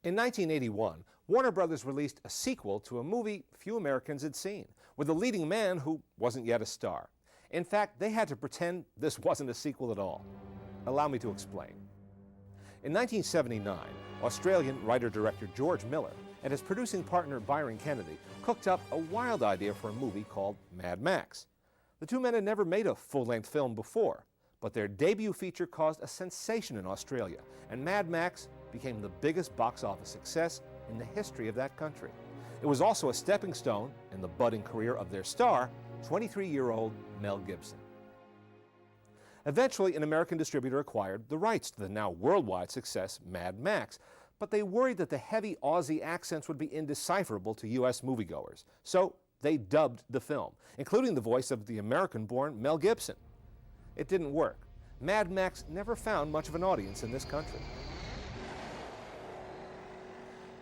In 1981, Warner Brothers released a sequel to a movie few Americans had seen, with a leading man who wasn't yet a star. In fact, they had to pretend this wasn't a sequel at all. Allow me to explain. In 1979, Australian writer-director George Miller and his producing partner Byron Kennedy cooked up a wild idea for a movie called Mad Max. The two men had never made a full-length film before, but their debut feature caused a sensation in Australia, and Mad Max became the biggest box office success in the history of that country. It was also a stepping stone in the budding career of their star, 23-year-old Mel Gibson. Eventually, an American distributor acquired the rights to the now worldwide success Mad Max, but they worried that the heavy Aussie accents would be indecipherable to U.S. moviegoers. So they dubbed the film, including the voice of the American-born Mel Gibson. It didn't work. Mad Max never found much of an audience in this country.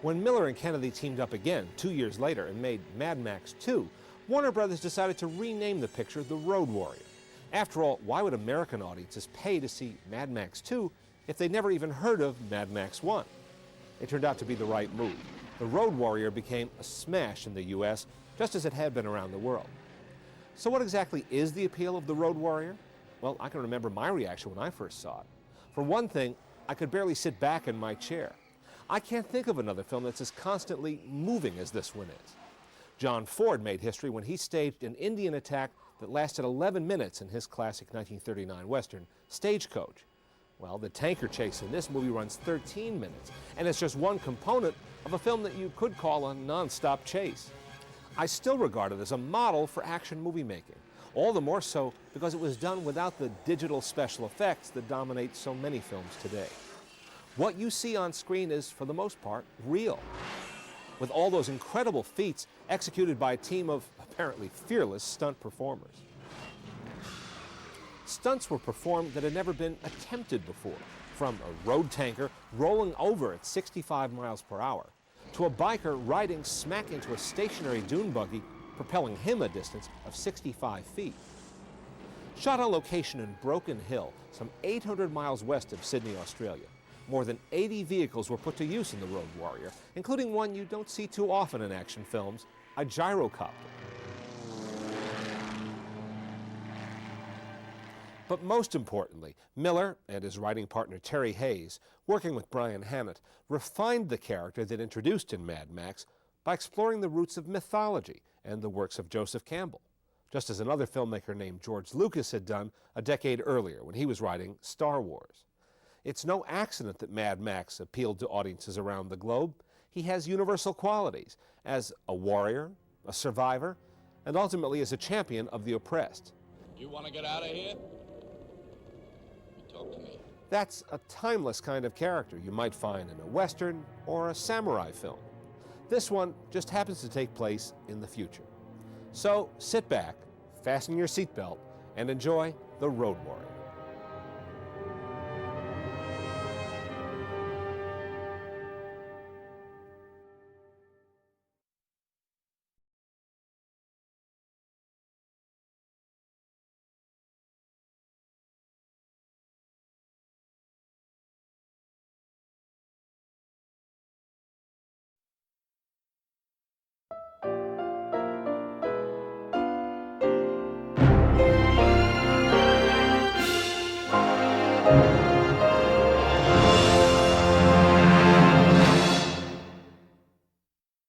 When Miller and Kennedy teamed up again 2 years later and made Mad Max 2, Warner Brothers decided to rename the picture The Road Warrior. After all, why would American audiences pay to see Mad Max 2 if they'd never even heard of Mad Max 1? It turned out to be the right move. The Road Warrior became a smash in the U.S., just as it had been around the world. So what exactly is the appeal of The Road Warrior? Well, I can remember my reaction when I first saw it. For one thing, I could barely sit back in my chair. I can't think of another film that's as constantly moving as this one is. John Ford made history when he staged an Indian attack that lasted 11 minutes in his classic 1939 Western, Stagecoach. Well, the tanker chase in this movie runs 13 minutes, and it's just one component of a film that you could call a non-stop chase. I still regard it as a model for action movie making, all the more so because it was done without the digital special effects that dominate so many films today. What you see on screen is, for the most part, real, with all those incredible feats executed by a team of apparently fearless stunt performers. Stunts were performed that had never been attempted before, from a road tanker rolling over at 65 miles per hour, to a biker riding smack into a stationary dune buggy, propelling him a distance of 65 feet. Shot on location in Broken Hill, some 800 miles west of Sydney, Australia, more than 80 vehicles were put to use in The Road Warrior, including one you don't see too often in action films, a gyrocopter. But most importantly, Miller and his writing partner Terry Hayes, working with Brian Hannett, refined the character that introduced in Mad Max by exploring the roots of mythology and the works of Joseph Campbell, just as another filmmaker named George Lucas had done a decade earlier when he was writing Star Wars. It's no accident that Mad Max appealed to audiences around the globe. He has universal qualities as a warrior, a survivor, and ultimately as a champion of the oppressed. You want to get out of here? Talk to me. That's a timeless kind of character you might find in a Western or a samurai film. This one just happens to take place in the future. So sit back, fasten your seatbelt, and enjoy The Road Warrior.